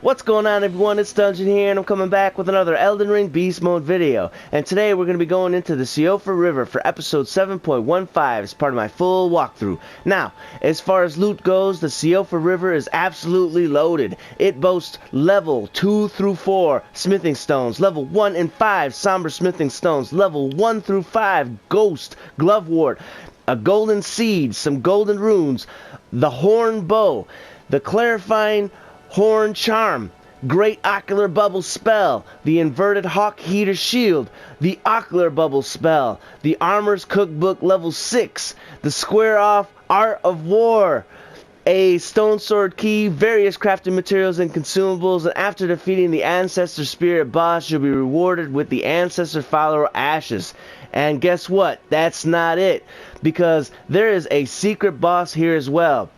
What's going on, everyone? It's Dungeon here, and I'm coming back with another Elden Ring Beast Mode video. And today we're going to be going into the Siofra River for episode 7.15 as part of my full walkthrough. Now, as far as loot goes, the Siofra River is absolutely loaded. It boasts level 2 through 4 smithing stones, level 1 and 5 somber smithing stones, level 1 through 5 ghost, glovewart, a golden seed, some golden runes, the horn bow, the clarifying horn charm, great ocular bubble spell, the inverted hawk heater shield, the ocular bubble spell, the armor's cookbook level 6, the square off art of war, a stonesword key, various crafting materials and consumables, and after defeating the Ancestor Spirit boss, you'll be rewarded with the Ancestor Follower ashes. And guess what? That's not it, because there is a secret boss here as well.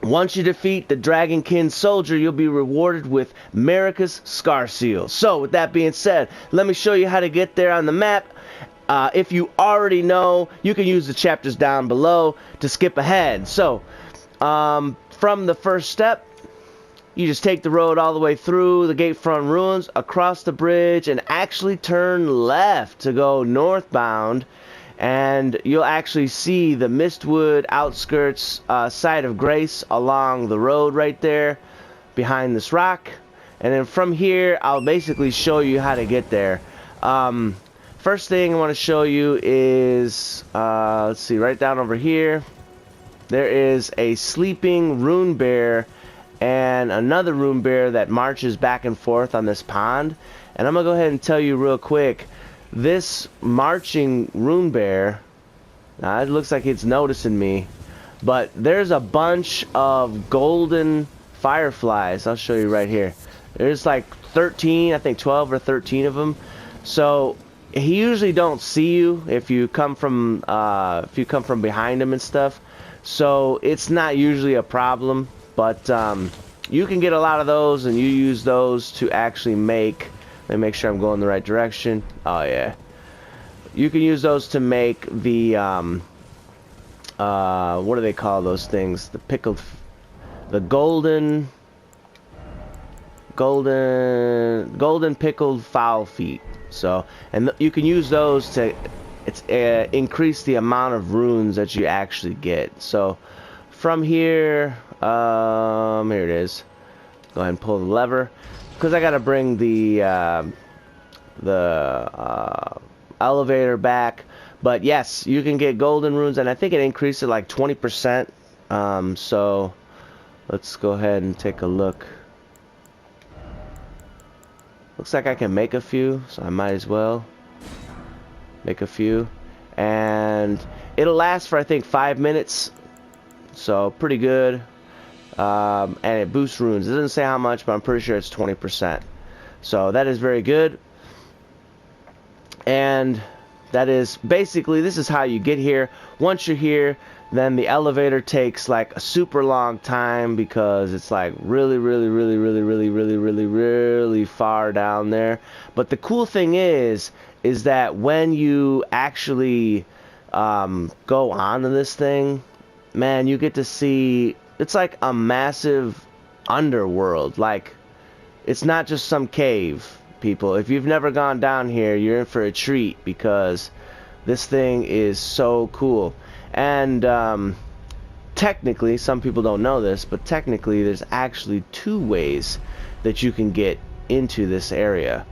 Once you defeat the Dragonkin Soldier, you'll be rewarded with Marikas Scarseal. So, with that being said, let me show you how to get there on the map. If you already know, you can use the chapters down below to skip ahead. So, from the first step, you just take the road all the way through the Gatefront Ruins, across the bridge, and actually turn left to go northbound. And you'll actually see the Mistwood outskirts site of Grace along the road right there behind this rock. And then from here, I'll basically show you how to get there. First thing I want to show you is, let's see, right down over here, there is a sleeping rune bear and another rune bear that marches back and forth on this pond. And I'm going to go ahead and tell you real quick, this marching rune bear, now it looks like it's noticing me, but there's a bunch of golden fireflies. I'll show you right here. There's like 13, I think 12 or 13 of them. So he usually don't see you if you come from behind him and stuff. So it's not usually a problem, but you can get a lot of those, and you use those to actually make. Let me make sure I'm going the right direction. Oh yeah. You can use those to make the what do they call those things? The golden pickled fowl feet. So, and you can use those to increase the amount of runes that you actually get. So from here, here it is. Go ahead and pull the lever, because I gotta bring the elevator back. But yes, you can get golden runes, and I think it increased it like 20%. So let's go ahead and take a look. Looks like I can make a few, so I might as well make a few. And it'll last for, I think, 5 minutes, so pretty good. And it boosts runes. It doesn't say how much, but I'm pretty sure it's 20%. So that is very good. And that is basically, this is how you get here. Once you're here, then the elevator takes like a super long time, because it's like really far down there. But the cool thing is that when you actually go onto this thing, man, you get to see, it's like a massive underworld. Like, it's not just some cave, people. If you've never gone down here, you're in for a treat, because this thing is so cool. And technically, some people don't know this, but technically there's actually 2 ways that you can get into this area.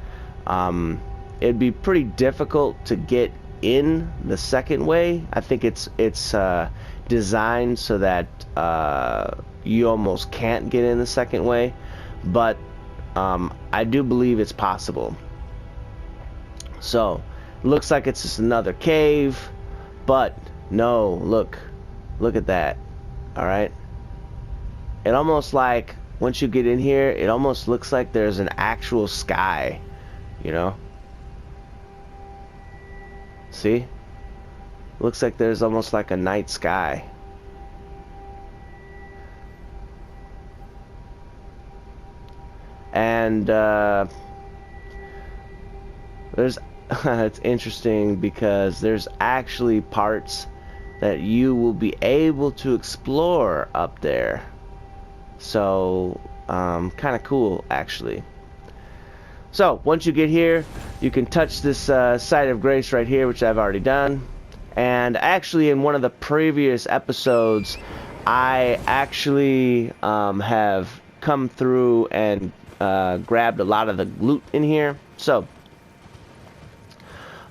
It'd be pretty difficult to get in the second way. I think it's designed so that you almost can't get in the second way, but I do believe it's possible. So looks like it's just another cave, but no, look at that. All right, it almost, like, once you get in here, it almost looks like there's an actual sky, you know. See, looks like there's almost like a night sky. And there's it's interesting, because there's actually parts that you will be able to explore up there. So kind of cool, actually. So, once you get here, you can touch this site of grace right here, which I've already done. And actually, in one of the previous episodes, I actually have come through and grabbed a lot of the loot in here. So,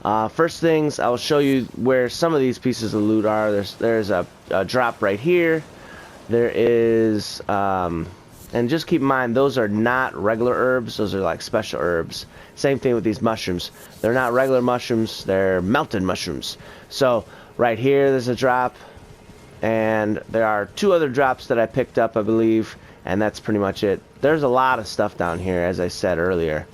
first things, I'll show you where some of these pieces of loot are. There's a drop right here. There is... and just keep in mind, those are not regular herbs. Those are like special herbs. Same thing with these mushrooms. They're not regular mushrooms. They're melted mushrooms. So, right here, there's a drop. And there are 2 other drops that I picked up, I believe. And that's pretty much it. There's a lot of stuff down here, as I said earlier.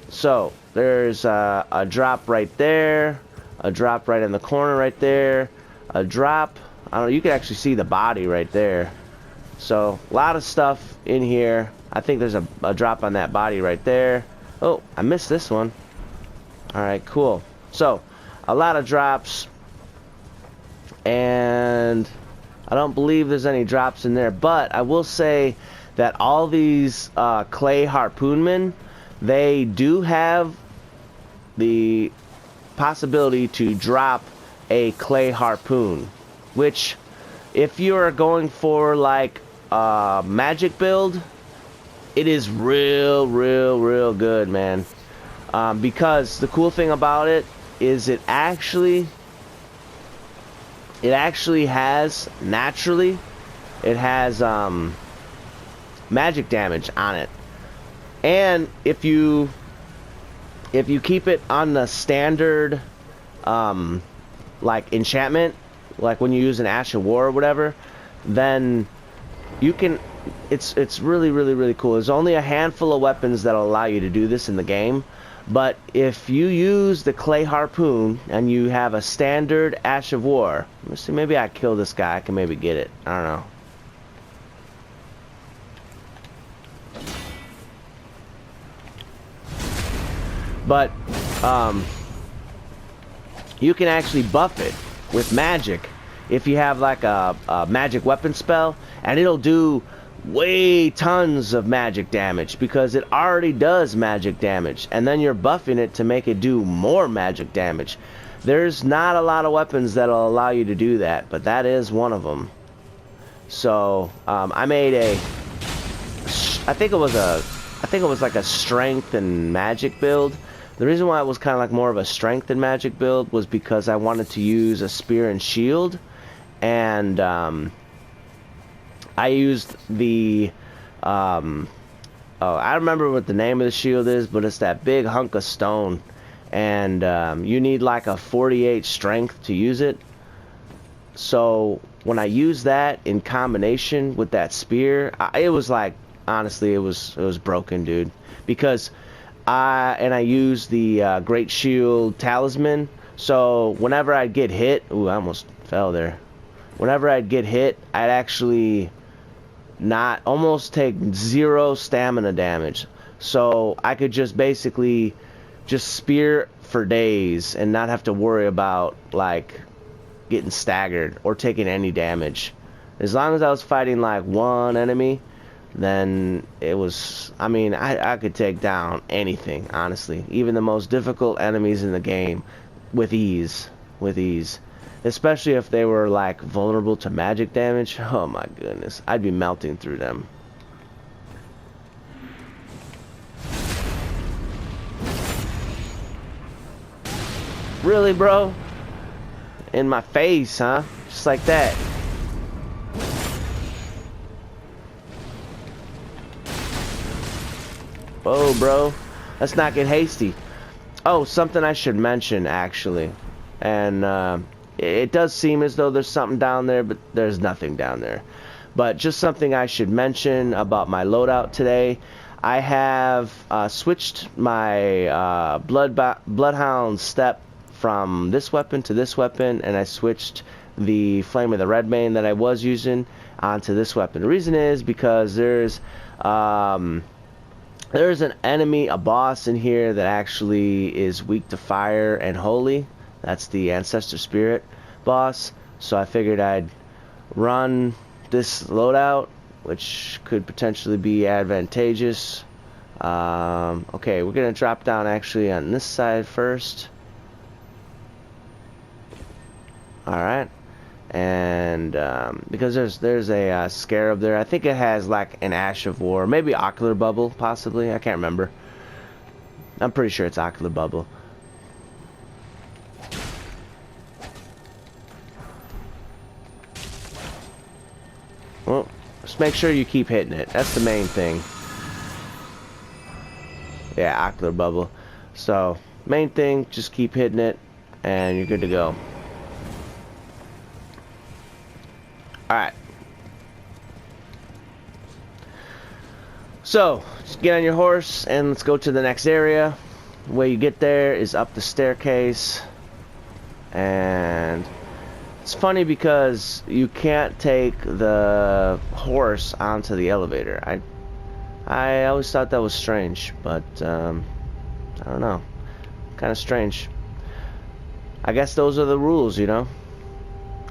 So, there's a drop right there. A drop right in the corner right there. A drop... I don't know, you can actually see the body right there. So, a lot of stuff in here. I think there's a drop on that body right there. Oh, I missed this one. Alright, cool. So, a lot of drops. And I don't believe there's any drops in there. But I will say that all these clay harpoonmen, they do have the possibility to drop a clay harpoon. Which, if you are going for like magic build, it is real good, man. Because the cool thing about it is it actually has naturally magic damage on it. And if you keep it on the standard like enchantment, like when you use an Ash of War or whatever, then you can, it's really cool. There's only a handful of weapons that'll allow you to do this in the game, but if you use the clay harpoon and you have a standard Ash of War, let's see, maybe I kill this guy, I can maybe get it, I don't know. But you can actually buff it with magic if you have like a magic weapon spell, and it'll do way tons of magic damage because it already does magic damage, and then you're buffing it to make it do more magic damage. There's not a lot of weapons that'll allow you to do that, but that is one of them. So I made I think it was like a strength and magic build. The reason why it was kind of like more of a strength and magic build was because I wanted to use a spear and shield, and I used the oh, I remember what the name of the shield is, but it's that big hunk of stone, and you need like a 48 strength to use it. So when I used that in combination with that spear, it was like, honestly, it was broken, dude, because I used the Great Shield Talisman, so whenever I'd get hit... Ooh, I almost fell there. Whenever I'd get hit, I'd actually almost take 0 stamina damage. So I could just basically just spear for days and not have to worry about, like, getting staggered or taking any damage. As long as I was fighting, like, one enemy, then it was, I mean, I could take down anything, honestly, even the most difficult enemies in the game with ease, especially if they were like vulnerable to magic damage. Oh my goodness, I'd be melting through them. Really, bro? In my face, huh? Just like that. Whoa, bro. Let's not get hasty. Oh, something I should mention, actually. And it does seem as though there's something down there, but there's nothing down there. But just something I should mention about my loadout today. I have switched my Bloodhound step from this weapon to this weapon, and I switched the Flame of the Redmane that I was using onto this weapon. The reason is because there's an enemy, a boss in here that actually is weak to fire and holy. That's the Ancestor Spirit boss. So I figured I'd run this loadout which could potentially be advantageous. Okay, we're gonna drop down actually on this side first. Alright, and because there's a scarab there. I think it has like an Ash of War, maybe Ocular Bubble, possibly. I can't remember. I'm pretty sure it's Ocular Bubble. Well, just make sure you keep hitting it. That's the main thing. Yeah, Ocular Bubble. So, main thing, just keep hitting it, and you're good to go. Alright. So, just get on your horse, and let's go to the next area. The way you get there is up the staircase. And it's funny because you can't take the horse onto the elevator. I always thought that was strange, but I don't know. Kind of strange. I guess those are the rules, you know.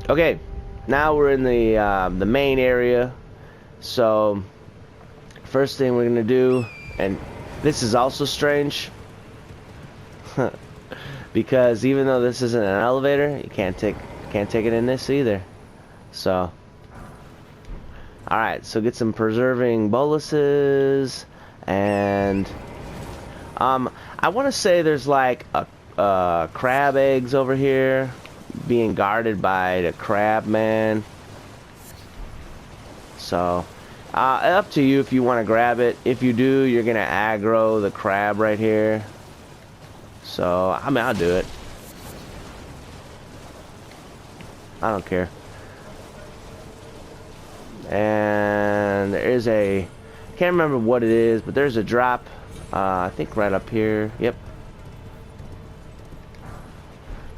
Okay, now we're in the main area. So first thing we're gonna do, and this is also strange, because even though this isn't an elevator, you can't take it in this either. So. Alright, so get some preserving boluses, and I want to say there's like a crab eggs over here being guarded by the crab man. So up to you if you want to grab it. If you do, you're gonna aggro the crab right here. So I mean, I'll do it. I don't care. And there is a, can't remember what it is, but there's a drop, I think right up here. Yep.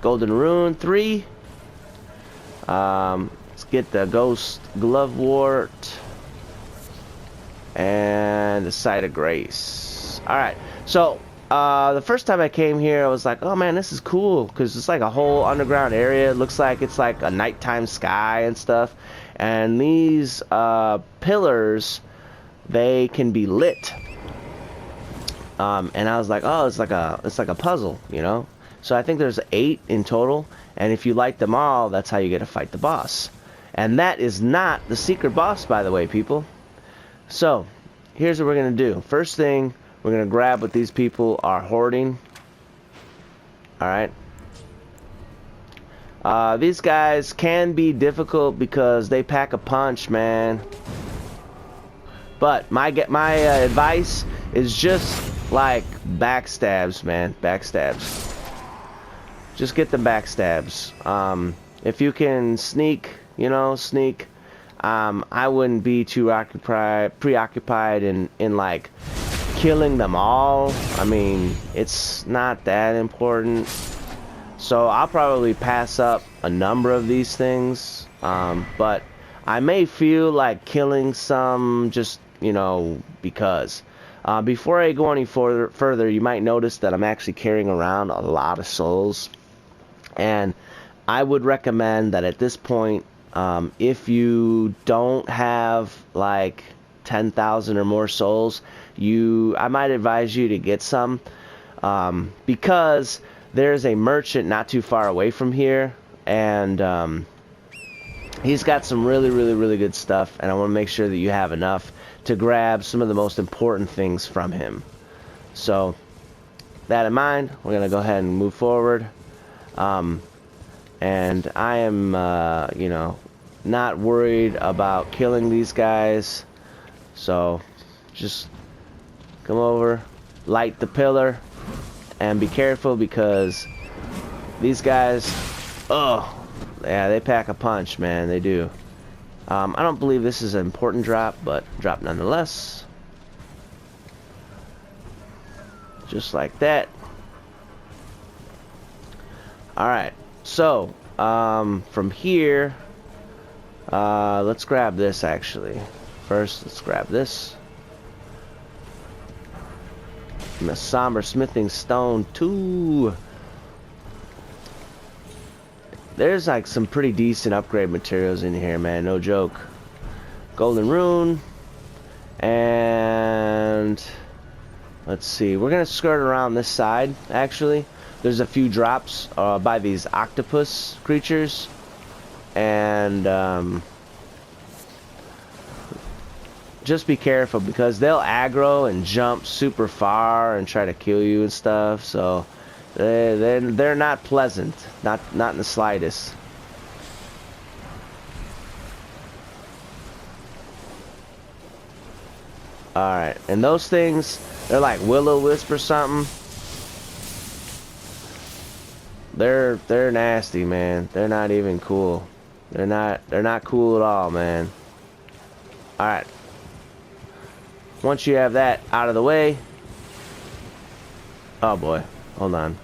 Golden Rune 3. Let's get the Ghost Glovewart and the Sight of Grace. Alright, so the first time I came here, I was like, oh man, this is cool, because it's like a whole underground area. It looks like it's like a nighttime sky and stuff. And these pillars, they can be lit. And I was like, oh, it's like a puzzle, you know. So I think there's 8 in total, and if you light them all, that's how you get to fight the boss. And that is not the secret boss, by the way, people. So here's what we're gonna do. First thing, we're gonna grab what these people are hoarding. All right. These guys can be difficult because they pack a punch, man. But my advice is just like backstabs, man. Backstabs. Just get the backstabs. If you can sneak, you know, sneak. I wouldn't be too preoccupied in like killing them all. I mean, it's not that important. So I'll probably pass up a number of these things, but I may feel like killing some just, you know, because. Before I go any further, you might notice that I'm actually carrying around a lot of souls. And I would recommend that at this point, if you don't have like 10,000 or more souls, I might advise you to get some, because there's a merchant not too far away from here, and he's got some really good stuff, and I want to make sure that you have enough to grab some of the most important things from him. So that in mind, we're gonna go ahead and move forward, and I am you know, not worried about killing these guys. So just come over, light the pillar, and be careful because these guys, oh yeah, they pack a punch, man. They do. I don't believe this is an important drop, but drop nonetheless. Just like that. Alright, so from here, let's grab this actually. First, let's grab this. And the somber smithing stone 2. There's like some pretty decent upgrade materials in here, man. No joke. golden rune, and let's see, we're gonna skirt around this side. Actually, there's a few drops by these octopus creatures, and just be careful because they'll aggro and jump super far and try to kill you and stuff. So they're not pleasant, not in the slightest. Alright, and those things, they're like will-o-wisp or something. They're nasty, man. They're not even cool. They're not cool at all, man. Alright. Once you have that out of the way. Oh boy, hold on.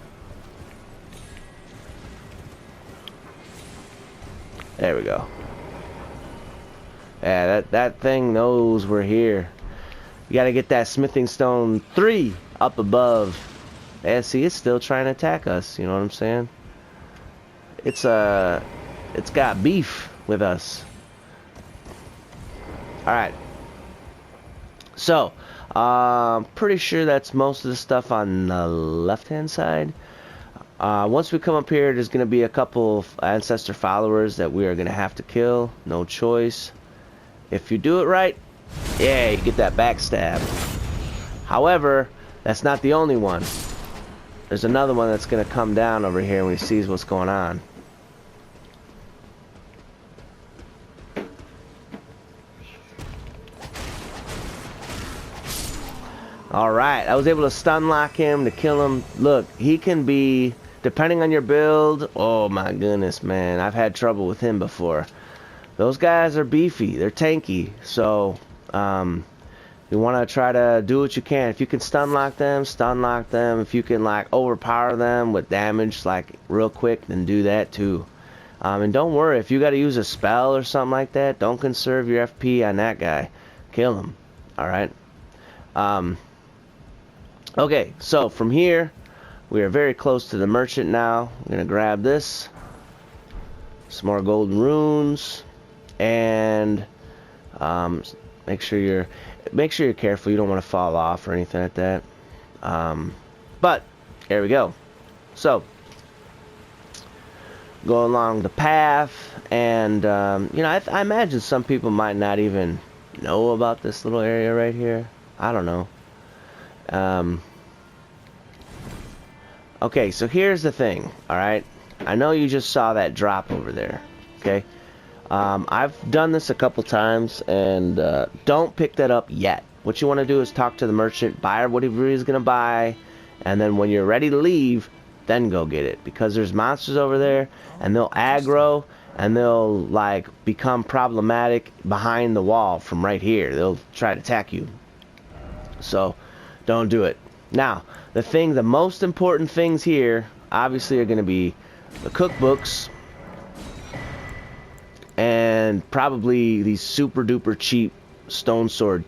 There we go. Yeah, that thing knows we're here. You gotta get that smithing stone 3 up above. Yeah, see, it's still trying to attack us. You know what I'm saying? It's got beef with us. All right. So, pretty sure that's most of the stuff on the left-hand side. Once we come up here, there's gonna be a couple of Ancestor Followers that we are gonna have to kill. No choice. If you do it right, yeah, you get that backstab. However, that's not the only one. There's another one that's going to come down over here when he sees what's going on. Alright, I was able to stun lock him to kill him. Look, he can be, depending on your build, oh my goodness, man. I've had trouble with him before. Those guys are beefy. They're tanky. So, you want to try to do what you can. If you can stun lock them, stun lock them. If you can like overpower them with damage like real quick, then do that too. And don't worry, if you got to use a spell or something like that, don't conserve your FP on that guy. Kill him. Alright. Okay, so from here, we are very close to the merchant now. I'm going to grab this. Some more golden runes. And make sure you're careful. You don't want to fall off or anything like that. But there we go. So go along the path, and you know, I imagine some people might not even know about this little area right here. I don't know. Okay, so here's the thing. All right, I know you just saw that drop over there. Okay. I've done this a couple times, and don't pick that up yet. What you want to do is talk to the merchant, buy whatever he's going to buy, and then when you're ready to leave, then go get it. Because there's monsters over there, and they'll aggro, and they'll like become problematic behind the wall from right here. They'll try to attack you. So, don't do it. Now, the most important things here, obviously, are going to be the cookbooks, and probably these super duper cheap stone sword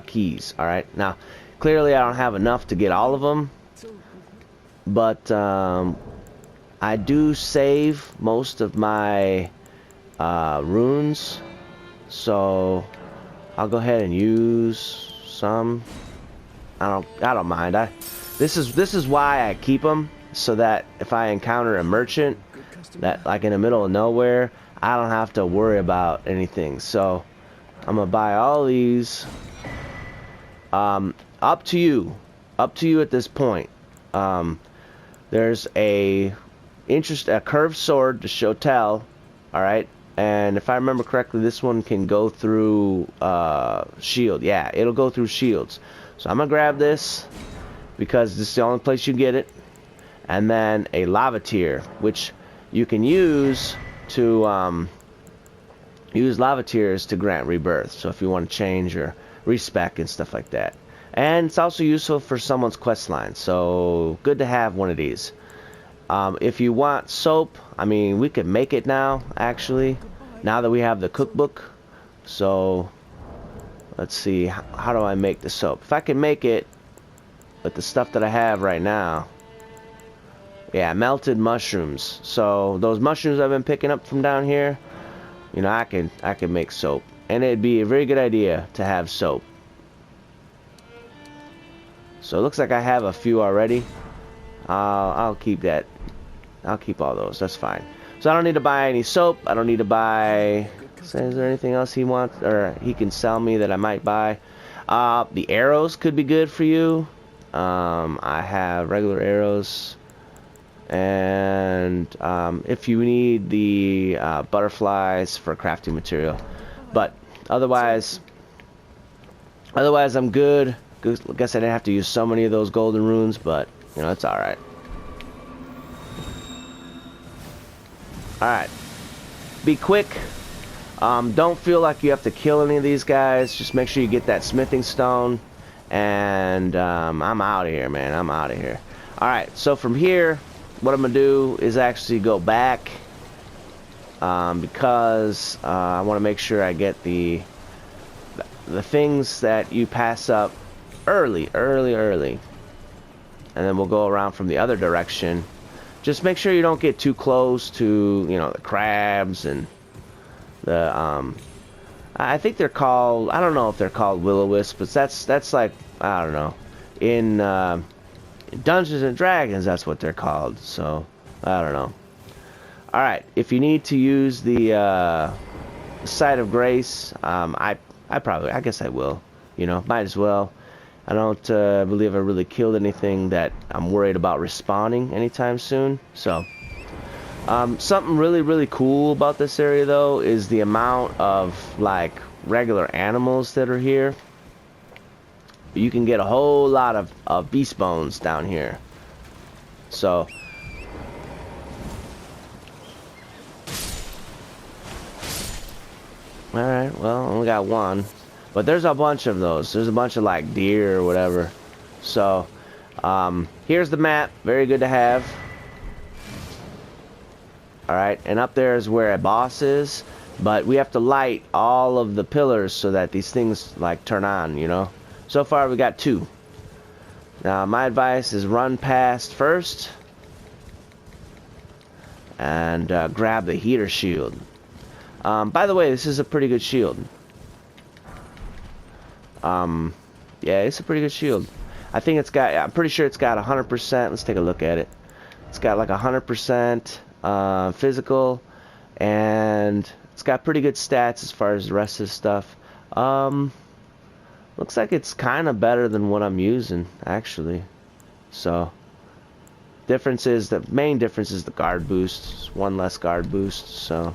keys. Alright, now clearly I don't have enough to get all of them, but I do save most of my runes, so I'll go ahead and use some. I don't mind. This is why I keep them, so that if I encounter a merchant that like in the middle of nowhere, I don't have to worry about anything. So I'm gonna buy all these. Up to you at this point. There's a curved sword to show tell. All right, and if I remember correctly, this one can go through shield. Yeah, it'll go through shields. So I'm gonna grab this because this is the only place you get it. And then a lava tier, which you can use to use lava tiers to grant rebirth. So if you want to change or respec and stuff like that. And it's also useful for someone's quest line, so good to have one of these. If you want soap, I mean, we could make it now, actually, now that we have the cookbook. So let's see, how do I make the soap? If I can make it with the stuff that I have right now. Yeah, melted mushrooms. So those mushrooms I've been picking up from down here, you know, I can make soap. and it'd be a very good idea to have soap. So it looks like I have a few already. I'll keep that. I'll keep all those. That's fine. So I don't need to buy any soap. I don't need to buy... Is there anything else he wants, or he can sell me that I might buy? The arrows could be good for you. I have regular arrows. And if you need the butterflies for crafting material. But otherwise I'm good. I guess I didn't have to use so many of those golden runes, but you know, it's alright. Alright. Be quick. Don't feel like you have to kill any of these guys. Just make sure you get that smithing stone. And I'm out of here, man. I'm out of here. Alright, so from here, what I'm going to do is actually go back. Because I want to make sure I get the things that you pass up early. And then we'll go around from the other direction. Just make sure you don't get too close to, you know, the crabs and the I think they're called, I don't know if they're called will-o-wisps, but that's like, I don't know, in Dungeons and Dragons that's what they're called. So I don't know. All right, if you need to use the Site of Grace, I guess I will. You know, might as well. I don't believe I really killed anything that I'm worried about respawning anytime soon. So, something really cool about this area though is the amount of like regular animals that are here. You can get a whole lot of beast bones down here. So, alright, well, I only got one. But there's a bunch of those. There's a bunch of like deer or whatever. So, here's the map. Very good to have. Alright, and up there is where a boss is. But we have to light all of the pillars so that these things like turn on, you know. So far we got 2. Now my advice is run past first. And grab the heater shield. By the way, this is a pretty good shield. Yeah, it's a pretty good shield. I think it's got, I'm pretty sure it's got 100%. Let's take a look at it. It's got like 100% physical, and it's got pretty good stats as far as the rest of the stuff. Looks like it's kind of better than what I'm using, actually. So, the main difference is the guard boost. It's 1 less guard boost, so.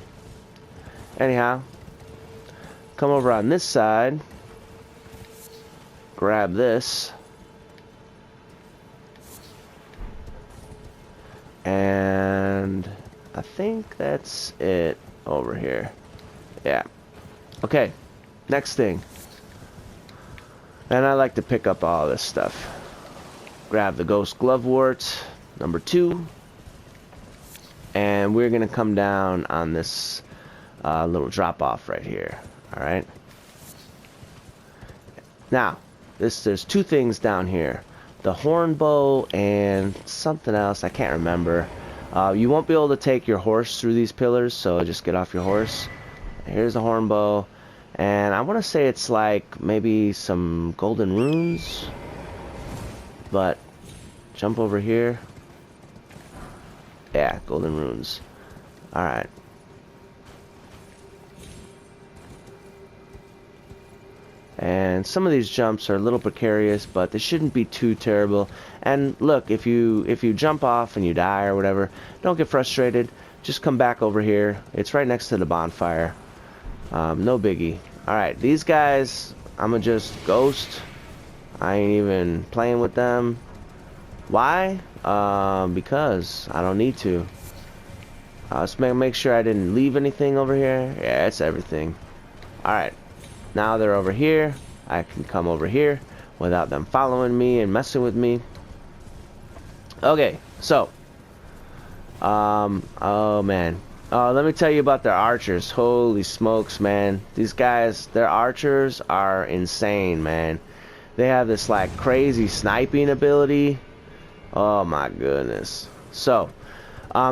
Anyhow, come over on this side. Grab this. And I think that's it over here. Yeah. Okay. Next thing. And I like to pick up all this stuff. Grab the ghost glovewart, number 2. And we're going to come down on this little drop off right here. Alright. Now, there's 2 things down here. The horn bow and something else. I can't remember. You won't be able to take your horse through these pillars, so just get off your horse. Here's the horn bow. And I want to say it's like maybe some golden runes. But jump over here. Yeah, golden runes. Alright. And some of these jumps are a little precarious, but they shouldn't be too terrible. And look, if you jump off and you die or whatever, don't get frustrated. Just come back over here. It's right next to the bonfire. No biggie. Alright, these guys, I'ma just ghost. I ain't even playing with them. Why? Because I don't need to. Let's make sure I didn't leave anything over here. Yeah, it's everything. Alright. Now they're over here. I can come over here without them following me and messing with me. Okay, so. Oh man. Let me tell you about their archers. Holy smokes, man. These guys, their archers are insane, man. They have this like crazy sniping ability. Oh my goodness. So,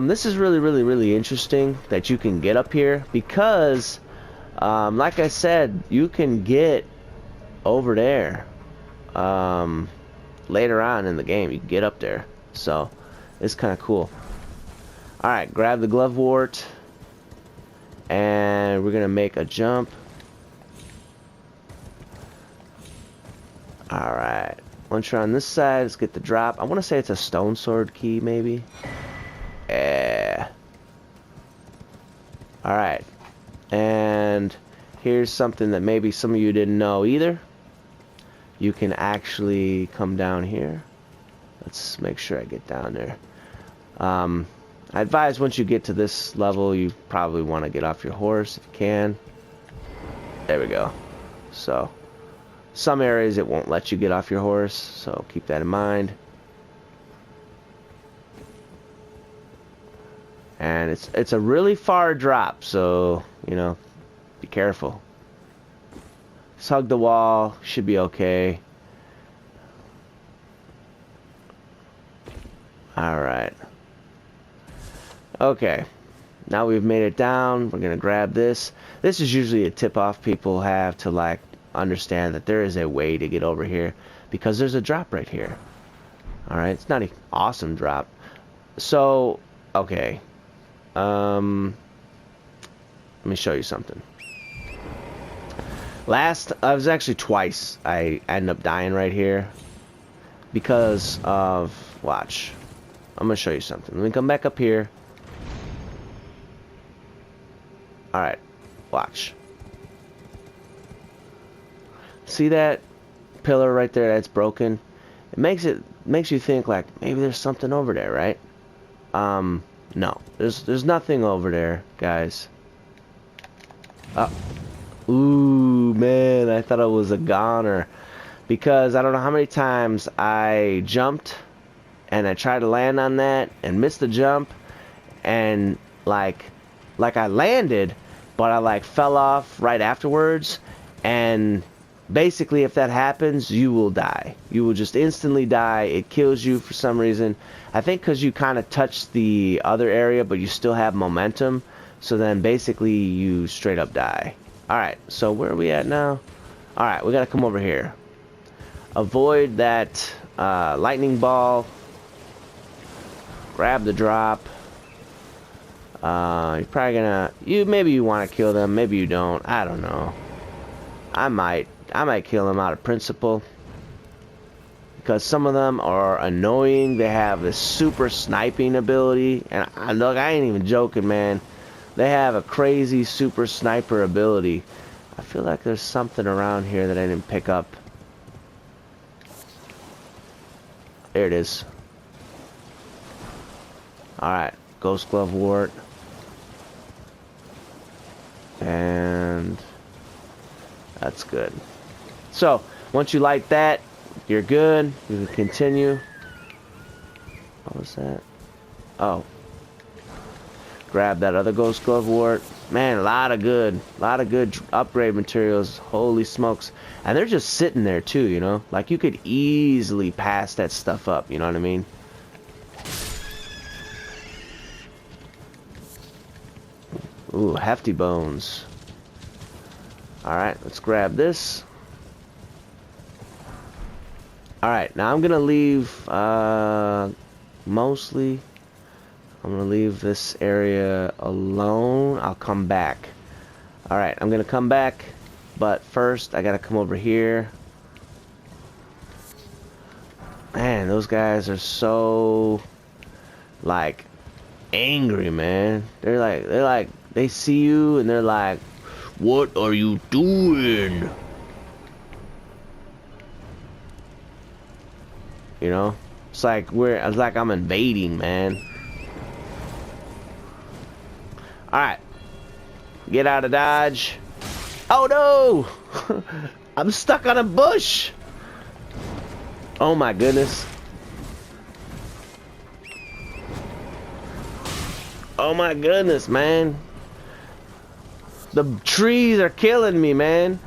this is really interesting that you can get up here because Like I said, you can get over there later on in the game. You can get up there, so it's kind of cool. Alright, grab the glovewart, and we're gonna make a jump. Alright, once you're on this side, let's get the drop. I want to say it's a stonesword key, maybe. Yeah. Alright, and here's something that maybe some of you didn't know either. You can actually come down here. Let's make sure I get down there. I advise once you get to this level, you probably want to get off your horse if you can. There we go. So, some areas it won't let you get off your horse, so keep that in mind. And it's a really far drop, so, you know, be careful. Just hug the wall, should be okay. Alright. Okay. Now we've made it down, we're gonna grab this. This is usually a tip-off people have to, like, understand that there is a way to get over here, because there's a drop right here. Alright, it's not an awesome drop. So, okay. Let me show you something. I was actually twice I ended up dying right here because of, watch, I'm gonna show you something. Let me come back up here. Alright, watch. See that pillar right there that's broken? It makes you think like maybe there's something over there, right? No, there's nothing over there, guys. Ooh, man, I thought it was a goner, because I don't know how many times I jumped and I tried to land on that and missed the jump, and like I landed, but I like fell off right afterwards. And basically, if that happens, you will die. You will just instantly die. It kills you for some reason. I think because you kind of touched the other area, but you still have momentum. So then basically you straight up die. Alright, so where are we at now? Alright, we gotta come over here. Avoid that lightning ball. Grab the drop. You're probably gonna... maybe you want to kill them, maybe you don't. I don't know. I might kill them out of principle, because some of them are annoying. They have this super sniping ability, and look, I ain't even joking, man. They have a crazy super sniper ability. I feel like there's something around here that I didn't pick up. There it is. Alright, Ghost Glovewart. And that's good. So, once you light that, you're good. You can continue. What was that? Oh. Grab that other Ghost Glovewart. Man, a lot of good upgrade materials. Holy smokes. And they're just sitting there too, you know? Like, you could easily pass that stuff up, you know what I mean? Ooh, hefty bones. Alright, let's grab this. Alright, now I'm gonna leave, mostly, I'm gonna leave this area alone. I'll come back. Alright, I'm gonna come back, but first I gotta come over here. Man, those guys are so, like, angry, man. They're like, they see you and they're like, what are you doing? You know? It's like I'm invading, man. Alright. Get out of dodge. Oh no! I'm stuck on a bush! Oh my goodness. Oh my goodness, man. The trees are killing me, man.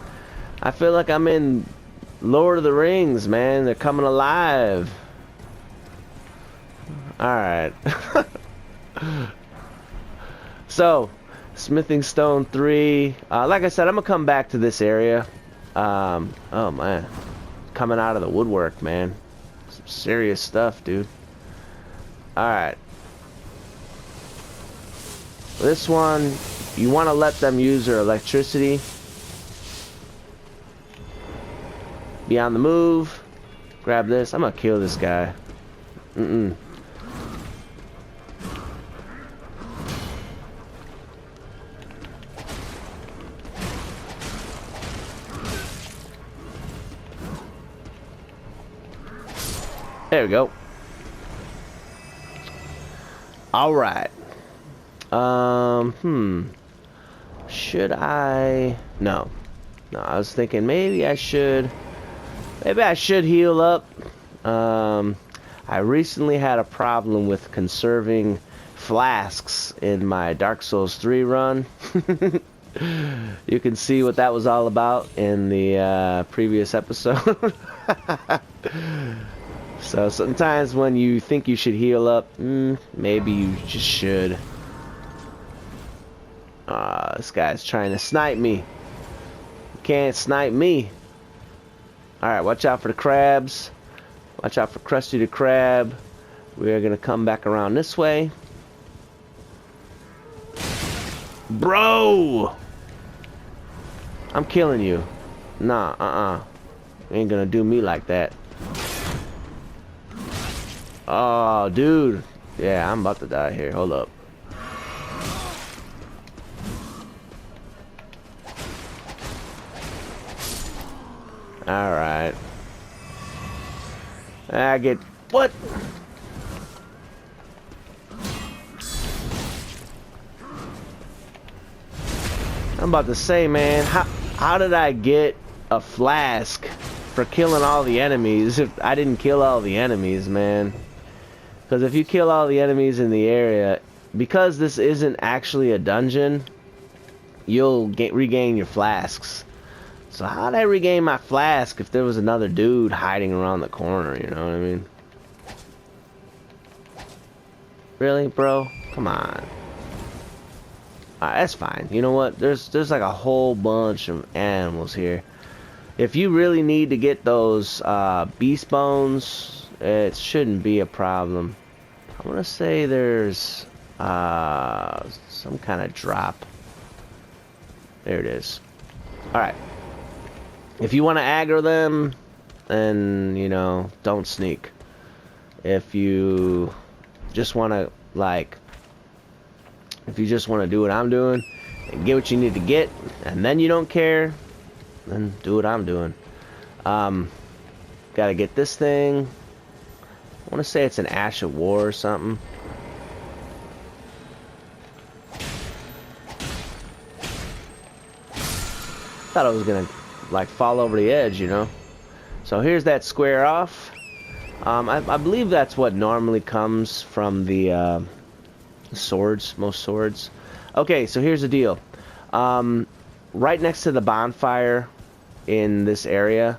I feel like I'm in Lord of the Rings, man. They're coming alive. Alright. So, Smithing stone 3. Like I said, I'm gonna come back to this area. Oh man, coming out of the woodwork, man. Some serious stuff, dude. Alright. This one, you want to let them use their electricity. Be on the move. Grab this. I'm gonna kill this guy. There we go. All right. Should I? No. I was thinking maybe I should heal up. I recently had a problem with conserving flasks in my Dark Souls 3 run. You can see what that was all about in the previous episode. So sometimes when you think you should heal up, maybe you just should. This guy's trying to snipe me. You can't snipe me. Alright, watch out for the crabs. Watch out for Krusty the Crab. We're gonna come back around this way. Bro! I'm killing you. Nah, You ain't gonna do me like that. Oh, dude. Yeah, I'm about to die here. Hold up. Alright. I get... What? I'm about to say, man, how did I get a flask for killing all the enemies if I didn't kill all the enemies, man? Because if you kill all the enemies in the area, because this isn't actually a dungeon, you'll regain your flasks. So how did I regain my flask if there was another dude hiding around the corner, you know what I mean? Really, bro? Come on. Alright, that's fine. You know what? There's like a whole bunch of animals here. If you really need to get those beast bones, it shouldn't be a problem. I want to say there's some kind of drop. There it is. Alright. If you want to aggro them, then, you know, don't sneak. If you just want to, like, if you just want to do what I'm doing and get what you need to get, and then you don't care, then do what I'm doing. Gotta get this thing. I want to say it's an Ash of War or something. Thought I was gonna like fall over the edge, you know. So here's that square off. I believe that's what normally comes from the swords, most swords. Okay, so here's the deal. Right next to the bonfire in this area,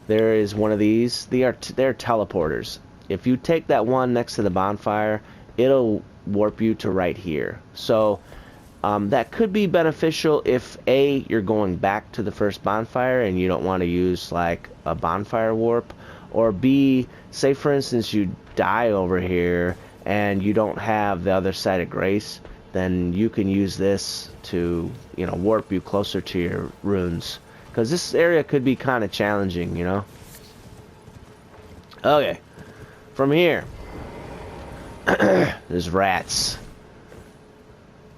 there is one of these. They're teleporters. If you take that one next to the bonfire, it'll warp you to right here. So that could be beneficial if A, you're going back to the first bonfire and you don't want to use like a bonfire warp, or B, say for instance you die over here and you don't have the other side of grace, then you can use this to, you know, warp you closer to your runes, because this area could be kind of challenging, you know. Okay, from here there's rats.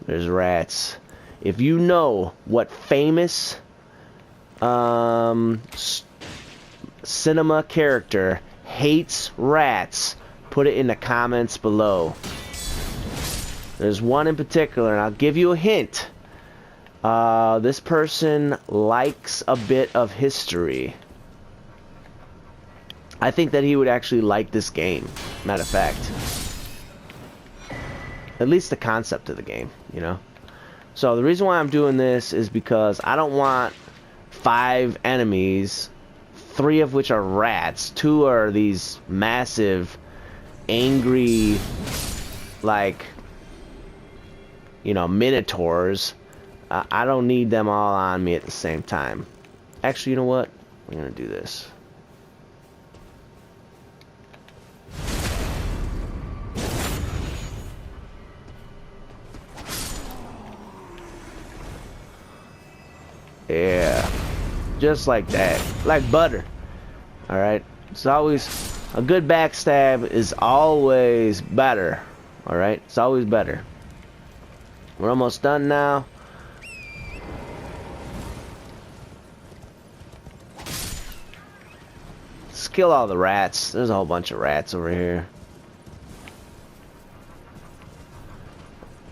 There's rats. If you know what famous cinema character hates rats, put it in the comments below. There's one in particular, and I'll give you a hint. This person likes a bit of history. I think that he would actually like this game, matter of fact. At least the concept of the game, you know. So the reason why I'm doing this is because I don't want 5 enemies, 3 of which are rats, 2 are these massive, angry, like, you know, minotaurs, I don't need them all on me at the same time. Actually, you know what? I'm gonna do this. Yeah, just like that, like butter. All right, it's always a good backstab is always better. All right, it's always better. We're almost done now. Let's kill all the rats. There's a whole bunch of rats over here.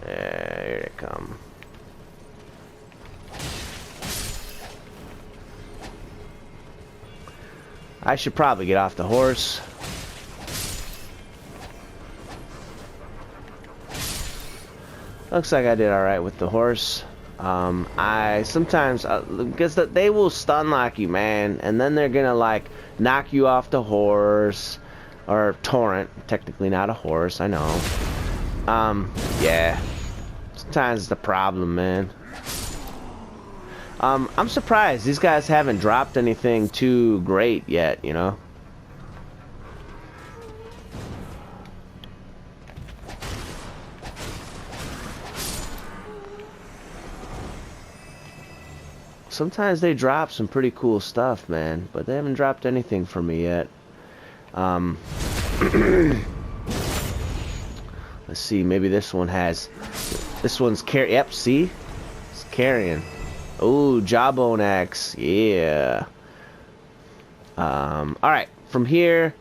Yeah, here they come. I should probably get off the horse. Looks like I did alright with the horse. I sometimes, because they will stun lock you, man, and then they're gonna like knock you off the horse, or torrent, technically not a horse, I know. Yeah, sometimes it's the problem, man. I'm surprised these guys haven't dropped anything too great yet, you know? Sometimes they drop some pretty cool stuff, man, but they haven't dropped anything for me yet. Let's see, maybe this one has... This one's yep, see? It's carrying. Ooh, jawbone axe, yeah. Alright, from here,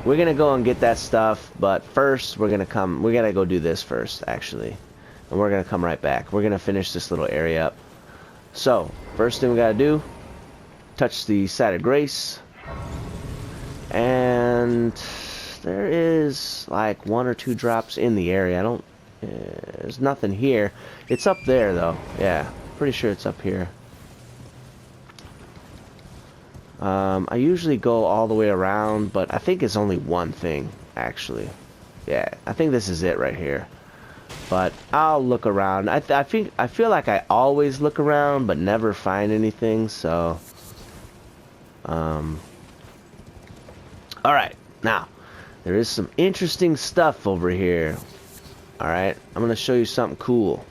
we're gonna go and get that stuff, but first we gotta go do this first, actually. And we're gonna come right back. We're gonna finish this little area up. So, first thing we gotta do, touch the site of grace. And there is like 1 or 2 drops in the area. There's nothing here. It's up there though, yeah. Pretty sure it's up here. I usually go all the way around, but I think it's only one thing, actually. Yeah, I think this is it right here. But I'll look around. I feel like I always look around, but never find anything. So, all right. Now, there is some interesting stuff over here. All right, I'm gonna show you something cool.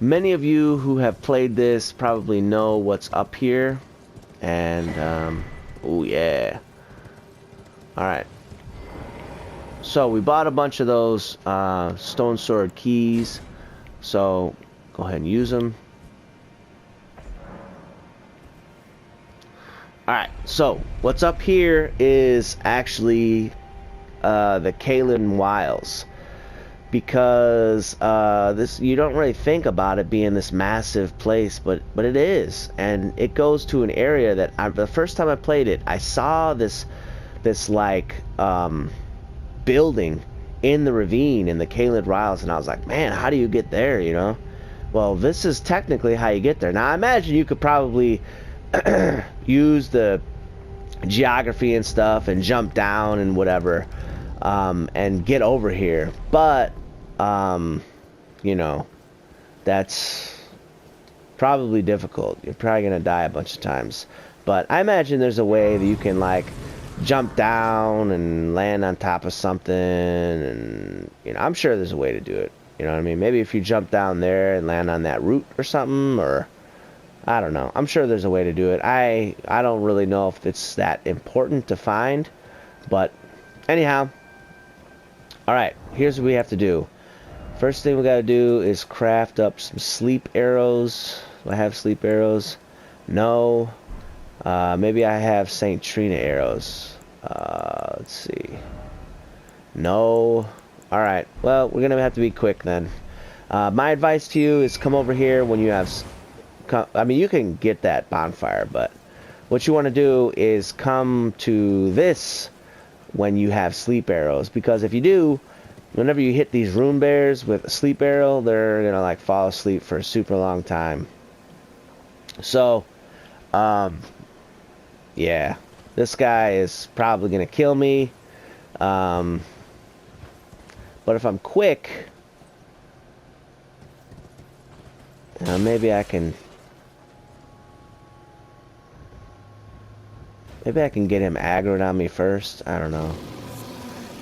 Many of you who have played this probably know what's up here, and oh yeah. All right. So we bought a bunch of those stone sword keys. So go ahead and use them. All right. So what's up here is actually the Caelan Wilds. Because this, you don't really think about it being this massive place, but it is, and it goes to an area that the first time I played it, I saw this like building in the ravine in the Caelan Wilds, and I was like, man, how do you get there? You know, well, this is technically how you get there. Now I imagine you could probably use the geography and stuff and jump down and whatever, and get over here, but you know, that's probably difficult. You're probably gonna die a bunch of times, but I imagine there's a way that you can like jump down and land on top of something, and you know, I'm sure there's a way to do it. You know what I mean? Maybe if you jump down there and land on that root or something, or I don't know. I'm sure there's a way to do it. I don't really know if it's that important to find, but anyhow. Alright, here's what we have to do. First thing we gotta do is craft up some sleep arrows. Do I have sleep arrows? No. Maybe I have St. Trina arrows. Let's see. No. Alright, well, we're gonna have to be quick then. My advice to you is come over here when you have... I mean, you can get that bonfire, but what you want to do is come to this when you have sleep arrows, because if you do, whenever you hit these rune bears with a sleep arrow, they're gonna like fall asleep for a super long time. So yeah, this guy is probably gonna kill me, but if I'm quick, Maybe I can... Maybe I can get him aggroed on me first. I don't know.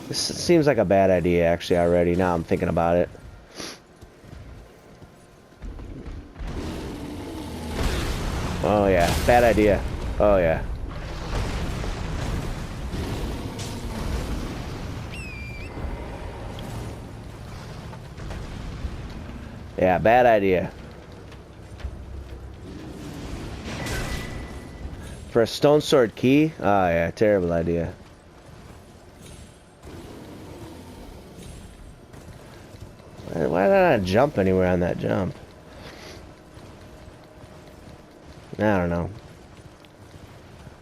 This seems like a bad idea, actually, already. Now I'm thinking about it. Oh, yeah. Bad idea. Oh, yeah. Yeah, bad idea. For a stone sword key? Oh, yeah. Terrible idea. Why did I not jump anywhere on that jump? I don't know.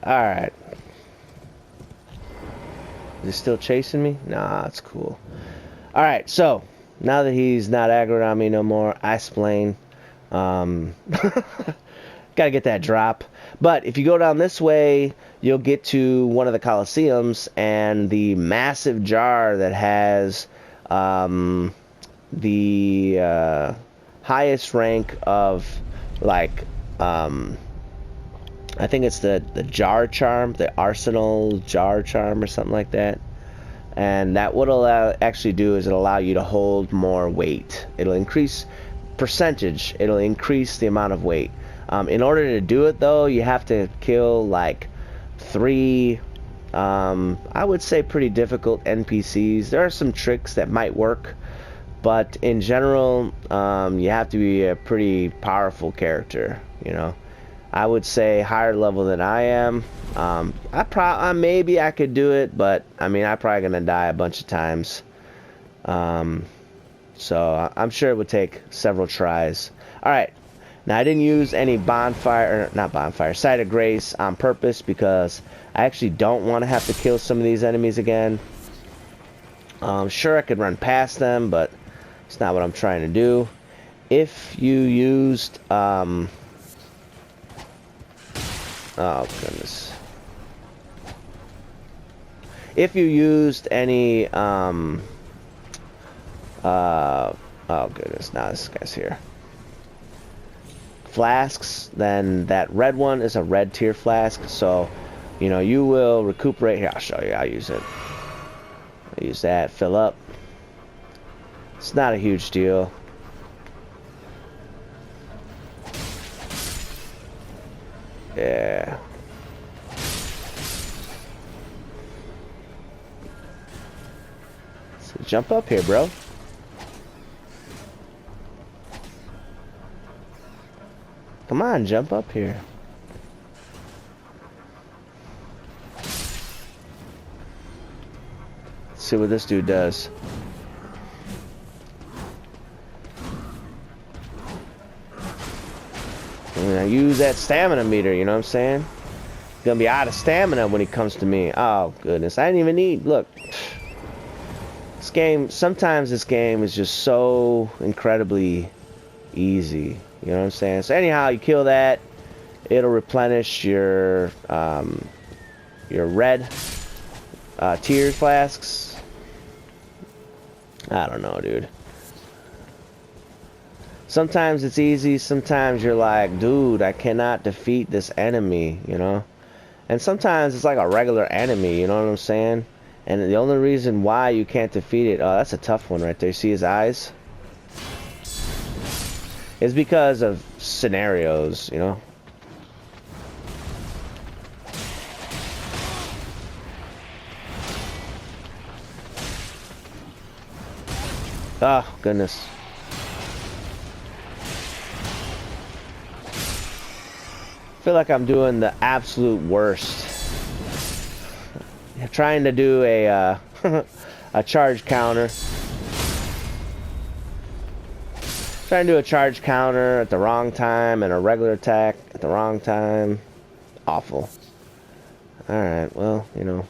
Alright. Is he still chasing me? Nah, that's cool. Alright, so now that he's not aggroed on me no more, I explain. Gotta get that drop. But if you go down this way, you'll get to one of the Colosseums and the massive jar that has the highest rank of, like, I think it's the jar charm, the arsenal jar charm or something like that. And that what it'll actually do is it'll allow you to hold more weight. It'll increase percentage. It'll increase the amount of weight. In order to do it, though, you have to kill like 3, I would say pretty difficult NPCs. There are some tricks that might work, but in general, you have to be a pretty powerful character, you know. I would say higher level than I am. Maybe I could do it, but I mean, I'm probably gonna die a bunch of times. So I'm sure it would take several tries. All right, now I didn't use any site of grace on purpose because I actually don't want to have to kill some of these enemies again. Sure, I could run past them, but it's not what I'm trying to do. If you used oh goodness. If you used any oh goodness, now this guy's here. Flasks, then that red one is a red tier flask, so you know you will recuperate. Here, I'll show you. I'll use it. I'll use that, fill up. It's not a huge deal. Yeah. So jump up here, bro. Come on, jump up here. Let's see what this dude does. I use that stamina meter, you know what I'm saying? Gonna be out of stamina when he comes to me. Oh goodness, I didn't even need. Look, this game. Sometimes this game is just so incredibly easy. You know what I'm saying? So anyhow, you kill that, it'll replenish your red tier flasks. I don't know, dude. Sometimes it's easy, sometimes you're like, dude, I cannot defeat this enemy, you know? And sometimes it's like a regular enemy, you know what I'm saying? And the only reason why you can't defeat it, oh, that's a tough one right there. See his eyes? It's because of scenarios, you know? Oh, goodness. I feel like I'm doing the absolute worst. Trying to do a a charge counter. Trying to do a charge counter at the wrong time and a regular attack at the wrong time. Awful. Alright, well, you know,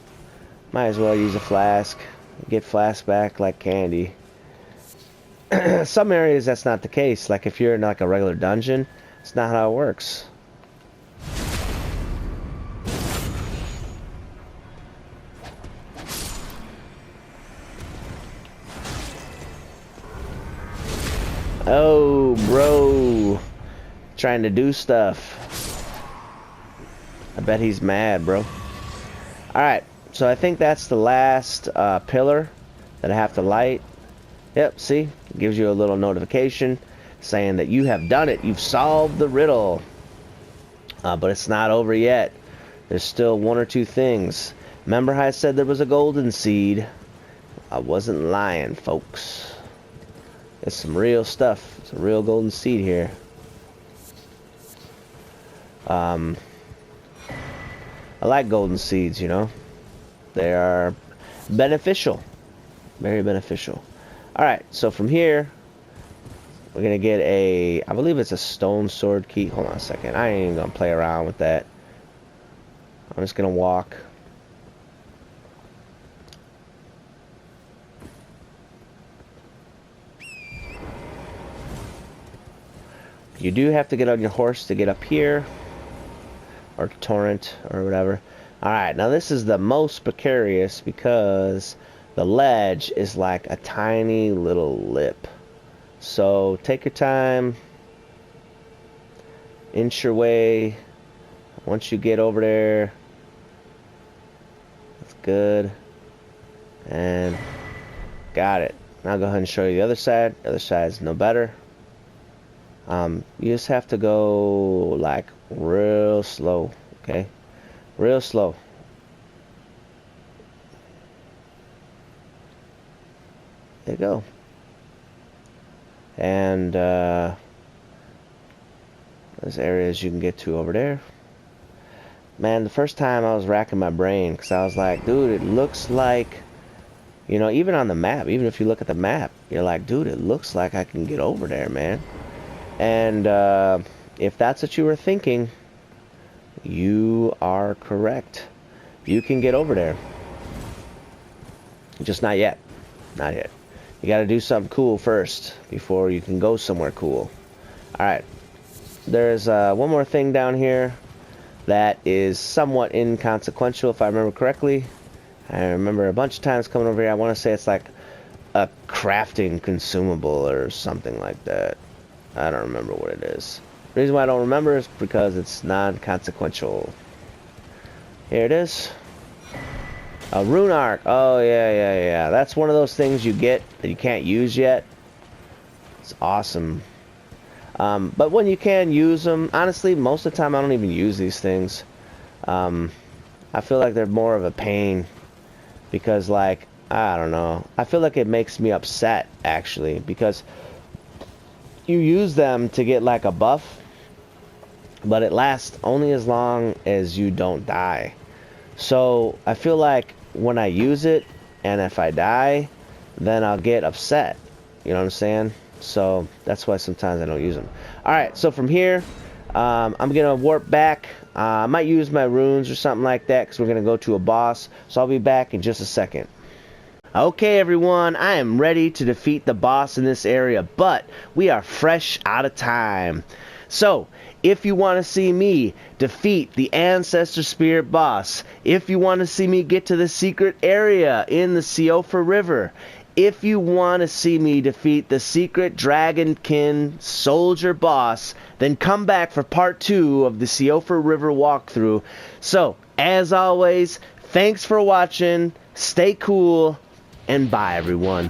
might as well use a flask. Get flask back like candy. Some areas that's not the case. Like if you're in like a regular dungeon, it's not how it works. Oh, bro. trying to do stuff. I bet he's mad, bro. Alright, so I think that's the last pillar that I have to light. Yep, see? It gives you a little notification saying that you have done it. You've solved the riddle. But it's not over yet. There's still one or two things. Remember how I said there was a golden seed? I wasn't lying, folks. It's some real stuff. It's a real golden seed here. I like golden seeds, you know. They are beneficial. Very beneficial. Alright, so from here, we're going to get a, I believe it's a stone sword key. Hold on a second. I ain't even going to play around with that. I'm just going to walk. You do have to get on your horse to get up here. Or torrent, or whatever. Alright, now this is the most precarious because the ledge is like a tiny little lip. So take your time. Inch your way. Once you get over there, that's good. And got it. Now I'll go ahead and show you the other side. The other side is no better. You just have to go like real slow, okay? Real slow. There you go. And there's areas you can get to over there. Man, the first time I was racking my brain because I was like, dude, it looks like, you know, even on the map, even if you look at the map, you're like, dude, it looks like I can get over there, man. And if that's what you were thinking, you are correct. You can get over there. Just not yet. Not yet. You got to do something cool first before you can go somewhere cool. Alright. There's one more thing down here that is somewhat inconsequential, if I remember correctly. I remember a bunch of times coming over here. I want to say it's like a crafting consumable or something like that. I don't remember what it is. The reason why I don't remember is because it's non-consequential. Here it is. A rune arc. Oh, yeah. That's one of those things you get that you can't use yet. It's awesome. But when you can use them, honestly, most of the time I don't even use these things. I feel like they're more of a pain. Because, like, I don't know. I feel like it makes me upset, actually. Because you use them to get, like, a buff. But it lasts only as long as you don't die. So, I feel like when I use it, and if I die, then I'll get upset. You know what I'm saying? So, that's why sometimes I don't use them. Alright, so from here, I'm going to warp back. I might use my runes or something like that, because we're going to go to a boss. So, I'll be back in just a second. Okay, everyone, I am ready to defeat the boss in this area, but we are fresh out of time. So, if you want to see me defeat the Ancestor Spirit boss, if you want to see me get to the secret area in the Siofra River, if you want to see me defeat the secret Dragonkin Soldier boss, then come back for part 2 of the Siofra River walkthrough. So, as always, thanks for watching, stay cool, and bye, everyone.